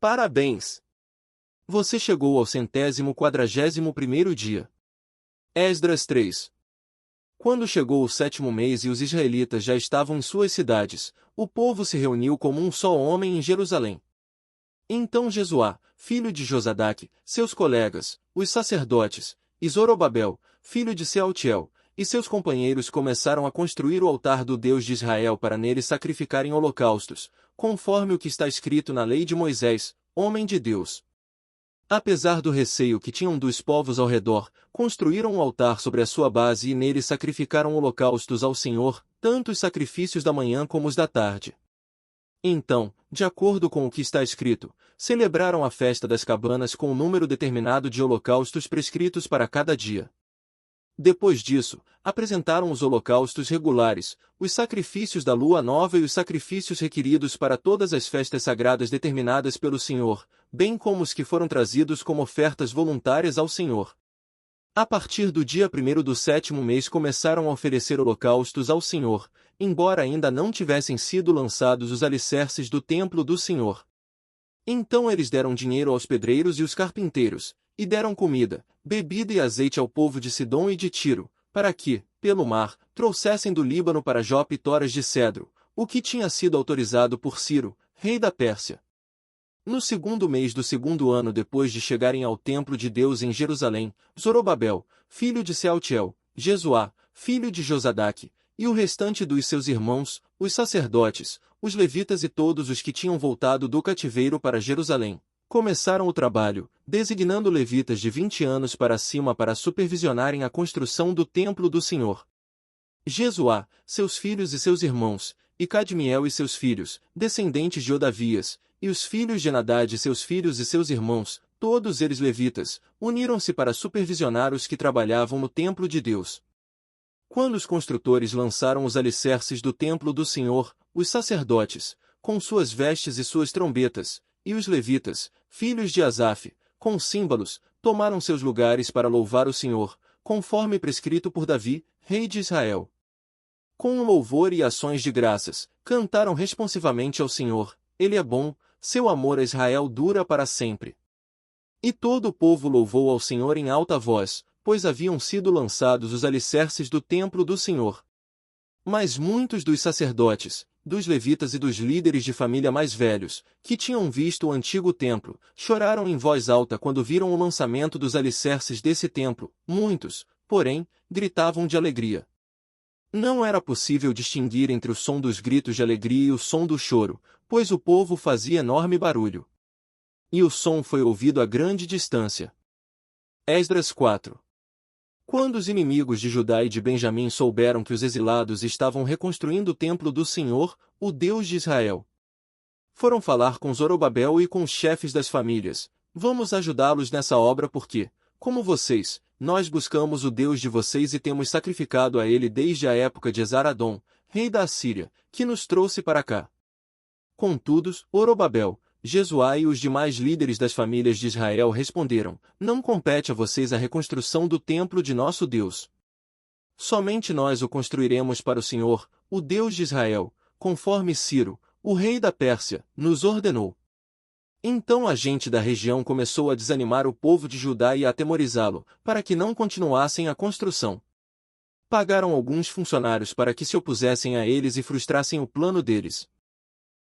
Parabéns! Você chegou ao 141º dia. Esdras 3. Quando chegou o 7º mês e os israelitas já estavam em suas cidades, o povo se reuniu como um só homem em Jerusalém. Então Jesuá, filho de Josadaque, seus colegas, os sacerdotes, e Zorobabel, filho de Sealtiel, e seus companheiros começaram a construir o altar do Deus de Israel para nele sacrificarem holocaustos, conforme o que está escrito na lei de Moisés, homem de Deus. Apesar do receio que tinham dos povos ao redor, construíram um altar sobre a sua base e nele sacrificaram holocaustos ao Senhor, tanto os sacrifícios da manhã como os da tarde. Então, de acordo com o que está escrito, celebraram a festa das cabanas com um número determinado de holocaustos prescritos para cada dia. Depois disso, apresentaram os holocaustos regulares, os sacrifícios da lua nova e os sacrifícios requeridos para todas as festas sagradas determinadas pelo Senhor, bem como os que foram trazidos como ofertas voluntárias ao Senhor. A partir do dia 1º do 7º mês começaram a oferecer holocaustos ao Senhor, embora ainda não tivessem sido lançados os alicerces do templo do Senhor. Então eles deram dinheiro aos pedreiros e os carpinteiros, e deram comida, bebida e azeite ao povo de Sidom e de Tiro, para que, pelo mar, trouxessem do Líbano para Jope toras de cedro, o que tinha sido autorizado por Ciro, rei da Pérsia. No 2º mês do 2º ano depois de chegarem ao templo de Deus em Jerusalém, Zorobabel, filho de Sealtiel, Jesuá, filho de Josadaque, e o restante dos seus irmãos, os sacerdotes, os levitas e todos os que tinham voltado do cativeiro para Jerusalém, começaram o trabalho, designando levitas de 20 anos para cima para supervisionarem a construção do templo do Senhor. Jesuá, seus filhos e seus irmãos, e Cadmiel e seus filhos, descendentes de Odavias, e os filhos de Enadad e seus filhos e seus irmãos, todos eles levitas, uniram-se para supervisionar os que trabalhavam no templo de Deus. Quando os construtores lançaram os alicerces do templo do Senhor, os sacerdotes, com suas vestes e suas trombetas, e os levitas, filhos de Asaf, com símbolos, tomaram seus lugares para louvar o Senhor, conforme prescrito por Davi, rei de Israel. Com louvor e ações de graças, cantaram responsivamente ao Senhor, Ele é bom, seu amor a Israel dura para sempre. E todo o povo louvou ao Senhor em alta voz, pois haviam sido lançados os alicerces do templo do Senhor. Mas muitos dos sacerdotes, dos levitas e dos líderes de família mais velhos, que tinham visto o antigo templo, choraram em voz alta quando viram o lançamento dos alicerces desse templo. Muitos, porém, gritavam de alegria. Não era possível distinguir entre o som dos gritos de alegria e o som do choro, pois o povo fazia enorme barulho. E o som foi ouvido a grande distância. Esdras 4. Quando os inimigos de Judá e de Benjamim souberam que os exilados estavam reconstruindo o templo do Senhor, o Deus de Israel, foram falar com Zorobabel e com os chefes das famílias. Vamos ajudá-los nessa obra porque, como vocês, nós buscamos o Deus de vocês e temos sacrificado a ele desde a época de Esaradom, rei da Assíria, que nos trouxe para cá. Contudo, Zorobabel, Jesuá e os demais líderes das famílias de Israel responderam: não compete a vocês a reconstrução do templo de nosso Deus. Somente nós o construiremos para o Senhor, o Deus de Israel, conforme Ciro, o rei da Pérsia, nos ordenou. Então a gente da região começou a desanimar o povo de Judá e a atemorizá-lo, para que não continuassem a construção. Pagaram alguns funcionários para que se opusessem a eles e frustrassem o plano deles.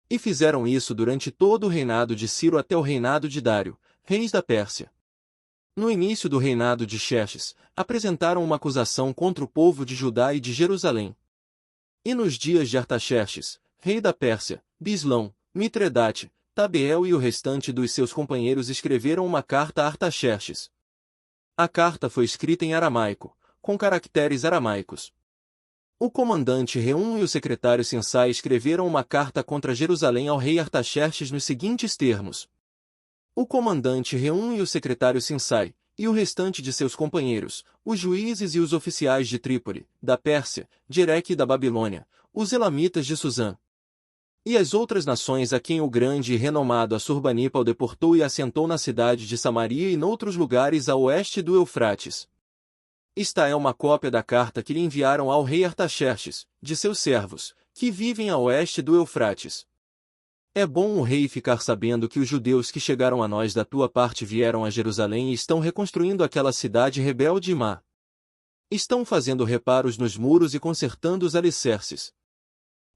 E fizeram isso durante todo o reinado de Ciro até o reinado de Dário, reis da Pérsia. No início do reinado de Xerxes, apresentaram uma acusação contra o povo de Judá e de Jerusalém. E nos dias de Artaxerxes, rei da Pérsia, Bislão, Mitredate, Tabeel e o restante dos seus companheiros escreveram uma carta a Artaxerxes. A carta foi escrita em aramaico, com caracteres aramaicos. O comandante Reum e o secretário Sinsai escreveram uma carta contra Jerusalém ao rei Artaxerxes nos seguintes termos. O comandante Reum e o secretário Sinsai, e o restante de seus companheiros, os juízes e os oficiais de Trípoli, da Pérsia, de Ereque e da Babilônia, os elamitas de Suzã, e as outras nações a quem o grande e renomado Assurbanipal deportou e assentou na cidade de Samaria e noutros lugares a oeste do Eufrates. Esta é uma cópia da carta que lhe enviaram ao rei Artaxerxes, de seus servos, que vivem a oeste do Eufrates. É bom o rei ficar sabendo que os judeus que chegaram a nós da tua parte vieram a Jerusalém e estão reconstruindo aquela cidade rebelde e má. Estão fazendo reparos nos muros e consertando os alicerces.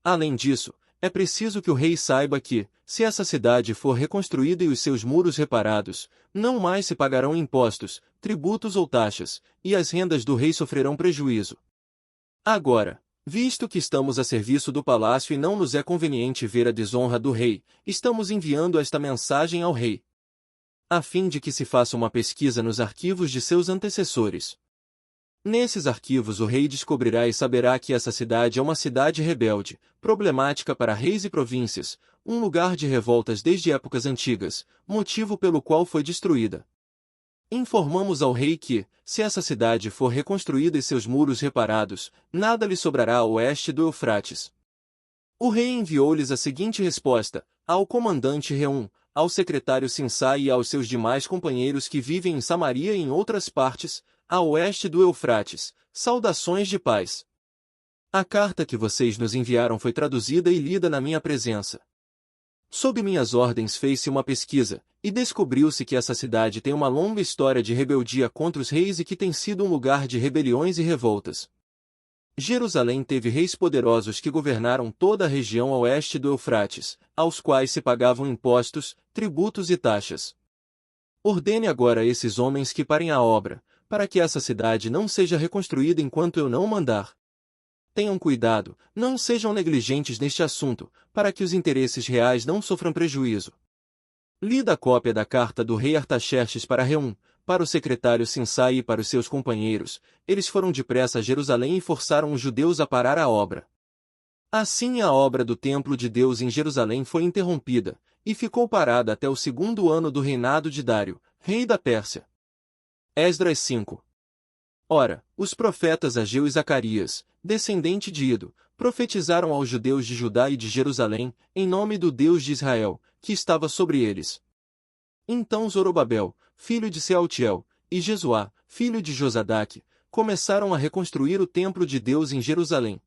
Além disso, é preciso que o rei saiba que, se essa cidade for reconstruída e os seus muros reparados, não mais se pagarão impostos, tributos ou taxas, e as rendas do rei sofrerão prejuízo. Agora, visto que estamos a serviço do palácio e não nos é conveniente ver a desonra do rei, estamos enviando esta mensagem ao rei, a fim de que se faça uma pesquisa nos arquivos de seus antecessores. Nesses arquivos o rei descobrirá e saberá que essa cidade é uma cidade rebelde, problemática para reis e províncias, um lugar de revoltas desde épocas antigas, motivo pelo qual foi destruída. Informamos ao rei que, se essa cidade for reconstruída e seus muros reparados, nada lhe sobrará a oeste do Eufrates. O rei enviou-lhes a seguinte resposta, ao comandante Reum, ao secretário Sinsai e aos seus demais companheiros que vivem em Samaria e em outras partes, a oeste do Eufrates: saudações de paz. A carta que vocês nos enviaram foi traduzida e lida na minha presença. Sob minhas ordens fez-se uma pesquisa, e descobriu-se que essa cidade tem uma longa história de rebeldia contra os reis e que tem sido um lugar de rebeliões e revoltas. Jerusalém teve reis poderosos que governaram toda a região a oeste do Eufrates, aos quais se pagavam impostos, tributos e taxas. Ordene agora a esses homens que parem a obra, para que essa cidade não seja reconstruída enquanto eu não mandar. Tenham cuidado, não sejam negligentes neste assunto, para que os interesses reais não sofram prejuízo. Lida a cópia da carta do rei Artaxerxes para Reum, para o secretário Sinsai e para os seus companheiros. Eles foram depressa a Jerusalém e forçaram os judeus a parar a obra. Assim a obra do templo de Deus em Jerusalém foi interrompida, e ficou parada até o 2º ano do reinado de Dário, rei da Pérsia. Esdras 5. Ora, os profetas Ageu e Zacarias, descendente de Ido, profetizaram aos judeus de Judá e de Jerusalém, em nome do Deus de Israel, que estava sobre eles. Então Zorobabel, filho de Sealtiel, e Jesuá, filho de Josadaque, começaram a reconstruir o templo de Deus em Jerusalém.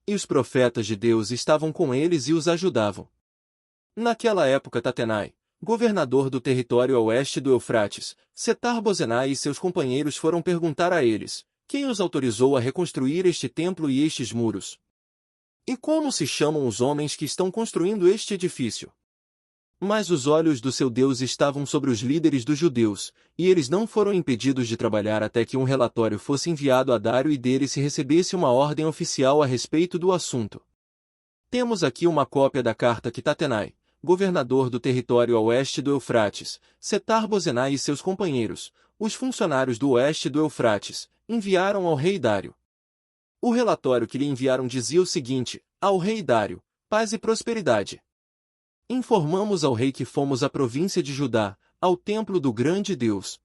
E os profetas de Deus estavam com eles e os ajudavam. Naquela época Tatenai, governador do território a oeste do Eufrates, Setar-Bozenai e seus companheiros foram perguntar a eles, quem os autorizou a reconstruir este templo e estes muros? E como se chamam os homens que estão construindo este edifício? Mas os olhos do seu Deus estavam sobre os líderes dos judeus, e eles não foram impedidos de trabalhar até que um relatório fosse enviado a Dário e dele se recebesse uma ordem oficial a respeito do assunto. Temos aqui uma cópia da carta que Tatenai, governador do território a oeste do Eufrates, Setar-Bozenai e seus companheiros, os funcionários do oeste do Eufrates, enviaram ao rei Dário. O relatório que lhe enviaram dizia o seguinte: ao rei Dário, paz e prosperidade. Informamos ao rei que fomos à província de Judá, ao templo do grande Deus.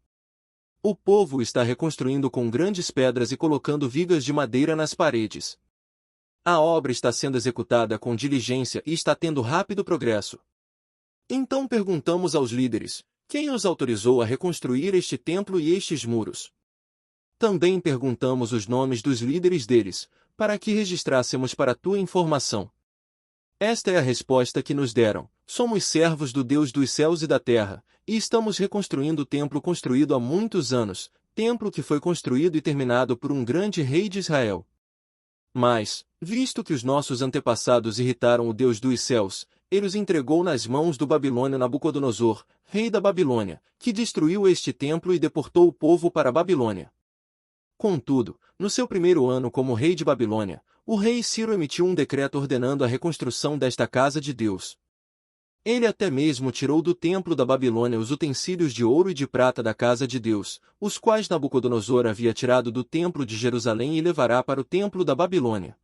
O povo está reconstruindo com grandes pedras e colocando vigas de madeira nas paredes. A obra está sendo executada com diligência e está tendo rápido progresso. Então perguntamos aos líderes, quem os autorizou a reconstruir este templo e estes muros? Também perguntamos os nomes dos líderes deles, para que registrássemos para tua informação. Esta é a resposta que nos deram: somos servos do Deus dos céus e da terra, e estamos reconstruindo o templo construído há muitos anos, templo que foi construído e terminado por um grande rei de Israel. Mas, visto que os nossos antepassados irritaram o Deus dos céus, ele os entregou nas mãos do babilônio Nabucodonosor, rei da Babilônia, que destruiu este templo e deportou o povo para a Babilônia. Contudo, no seu 1º ano como rei de Babilônia, o rei Ciro emitiu um decreto ordenando a reconstrução desta casa de Deus. Ele até mesmo tirou do templo da Babilônia os utensílios de ouro e de prata da casa de Deus, os quais Nabucodonosor havia tirado do templo de Jerusalém e levará para o templo da Babilônia.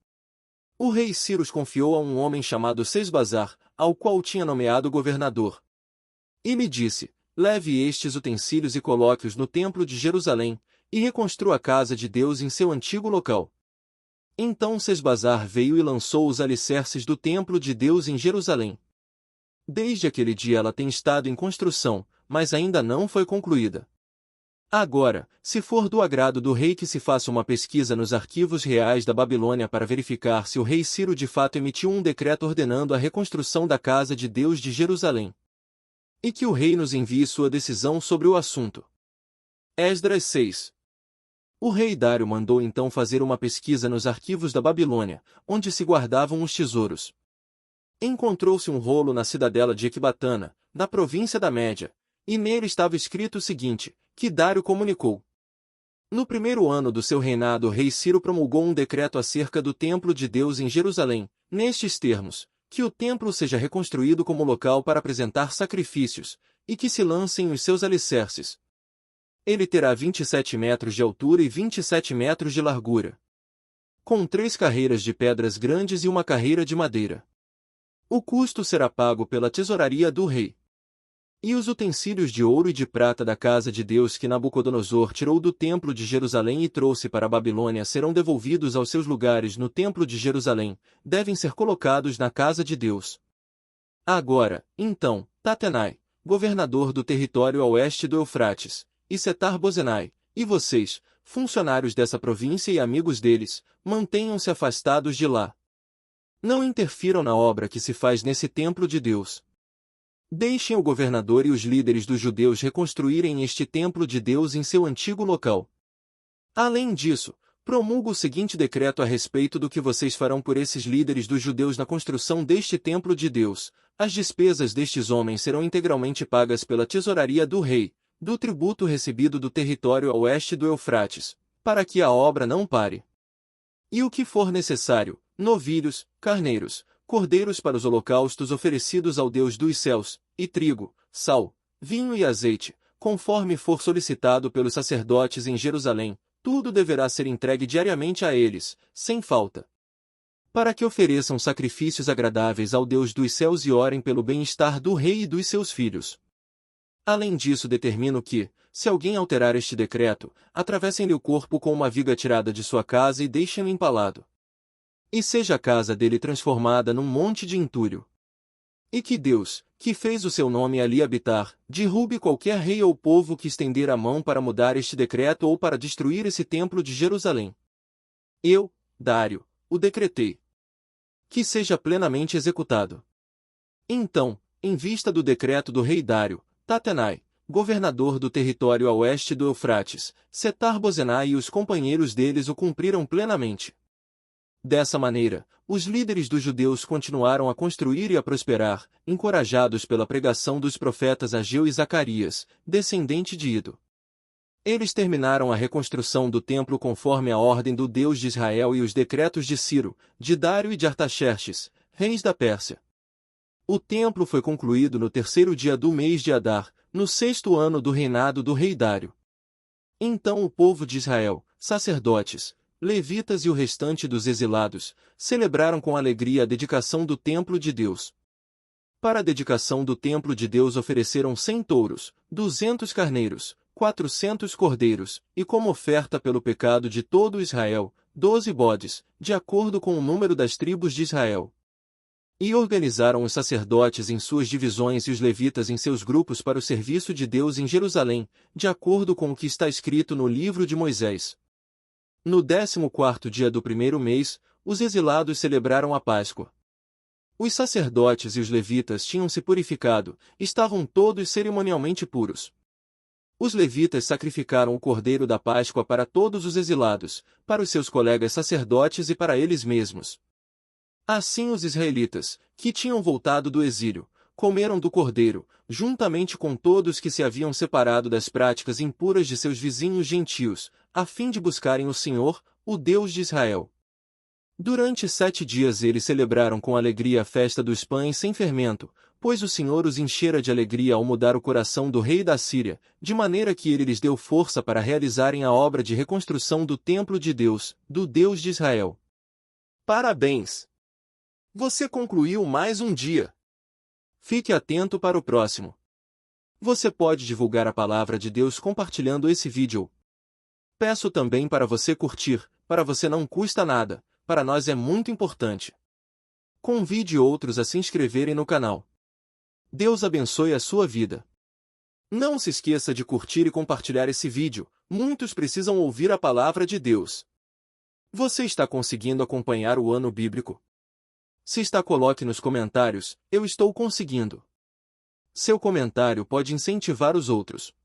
O rei Ciro os confiou a um homem chamado Sesbazar, ao qual tinha nomeado governador. E lhe disse: leve estes utensílios e coloque-os no templo de Jerusalém, e reconstrua a casa de Deus em seu antigo local. Então Sesbazar veio e lançou os alicerces do templo de Deus em Jerusalém. Desde aquele dia ela tem estado em construção, mas ainda não foi concluída. Agora, se for do agrado do rei que se faça uma pesquisa nos arquivos reais da Babilônia para verificar se o rei Ciro de fato emitiu um decreto ordenando a reconstrução da casa de Deus de Jerusalém. E que o rei nos envie sua decisão sobre o assunto. Esdras 6. O rei Dário mandou então fazer uma pesquisa nos arquivos da Babilônia, onde se guardavam os tesouros. Encontrou-se um rolo na cidadela de Ecbatana, na província da Média, e nele estava escrito o seguinte, que Dário comunicou. No primeiro ano do seu reinado o rei Ciro promulgou um decreto acerca do templo de Deus em Jerusalém, nestes termos, que o templo seja reconstruído como local para apresentar sacrifícios, e que se lancem os seus alicerces. Ele terá 27 metros de altura e 27 metros de largura, com 3 carreiras de pedras grandes e uma carreira de madeira. O custo será pago pela tesouraria do rei. E os utensílios de ouro e de prata da casa de Deus que Nabucodonosor tirou do templo de Jerusalém e trouxe para a Babilônia serão devolvidos aos seus lugares no templo de Jerusalém, devem ser colocados na casa de Deus. Agora, então, Tatenai, governador do território a oeste do Eufrates, e Setar-Bozenai, e vocês, funcionários dessa província e amigos deles, mantenham-se afastados de lá. Não interfiram na obra que se faz nesse templo de Deus. Deixem o governador e os líderes dos judeus reconstruírem este templo de Deus em seu antigo local. Além disso, promulgo o seguinte decreto a respeito do que vocês farão por esses líderes dos judeus na construção deste templo de Deus. As despesas destes homens serão integralmente pagas pela tesouraria do rei, do tributo recebido do território a oeste do Eufrates, para que a obra não pare. E o que for necessário, novilhos, carneiros, cordeiros para os holocaustos oferecidos ao Deus dos céus, e trigo, sal, vinho e azeite, conforme for solicitado pelos sacerdotes em Jerusalém, tudo deverá ser entregue diariamente a eles, sem falta. Para que ofereçam sacrifícios agradáveis ao Deus dos céus e orem pelo bem-estar do rei e dos seus filhos. Além disso, determino que, se alguém alterar este decreto, atravessem-lhe o corpo com uma viga tirada de sua casa e deixem-no empalado. E seja a casa dele transformada num monte de entulho. E que Deus, que fez o seu nome ali habitar, derrube qualquer rei ou povo que estender a mão para mudar este decreto ou para destruir esse templo de Jerusalém. Eu, Dário, o decretei. Que seja plenamente executado. Então, em vista do decreto do rei Dário, Tatenai, governador do território a oeste do Eufrates, Setar-Bozenai e os companheiros deles o cumpriram plenamente. Dessa maneira, os líderes dos judeus continuaram a construir e a prosperar, encorajados pela pregação dos profetas Ageu e Zacarias, descendente de Ido. Eles terminaram a reconstrução do templo conforme a ordem do Deus de Israel e os decretos de Ciro, de Dário e de Artaxerxes, reis da Pérsia. O templo foi concluído no 3º dia do mês de Adar, no 6º ano do reinado do rei Dário. Então o povo de Israel, sacerdotes, levitas e o restante dos exilados, celebraram com alegria a dedicação do templo de Deus. Para a dedicação do templo de Deus ofereceram 100 touros, 200 carneiros, 400 cordeiros, e como oferta pelo pecado de todo Israel, 12 bodes, de acordo com o número das tribos de Israel. E organizaram os sacerdotes em suas divisões e os levitas em seus grupos para o serviço de Deus em Jerusalém, de acordo com o que está escrito no livro de Moisés. No 14º dia do primeiro mês, os exilados celebraram a Páscoa. Os sacerdotes e os levitas tinham se purificado, estavam todos cerimonialmente puros. Os levitas sacrificaram o cordeiro da Páscoa para todos os exilados, para os seus colegas sacerdotes e para eles mesmos. Assim os israelitas, que tinham voltado do exílio, comeram do cordeiro, juntamente com todos que se haviam separado das práticas impuras de seus vizinhos gentios, a fim de buscarem o Senhor, o Deus de Israel. Durante 7 dias eles celebraram com alegria a festa dos pães sem fermento, pois o Senhor os enchera de alegria ao mudar o coração do rei da Síria, de maneira que ele lhes deu força para realizarem a obra de reconstrução do templo de Deus, do Deus de Israel. Parabéns! Você concluiu mais um dia. Fique atento para o próximo. Você pode divulgar a palavra de Deus compartilhando esse vídeo. Peço também para você curtir, para você não custa nada, para nós é muito importante. Convide outros a se inscreverem no canal. Deus abençoe a sua vida. Não se esqueça de curtir e compartilhar esse vídeo, muitos precisam ouvir a palavra de Deus. Você está conseguindo acompanhar o ano bíblico? Se está, coloque nos comentários: eu estou conseguindo. Seu comentário pode incentivar os outros.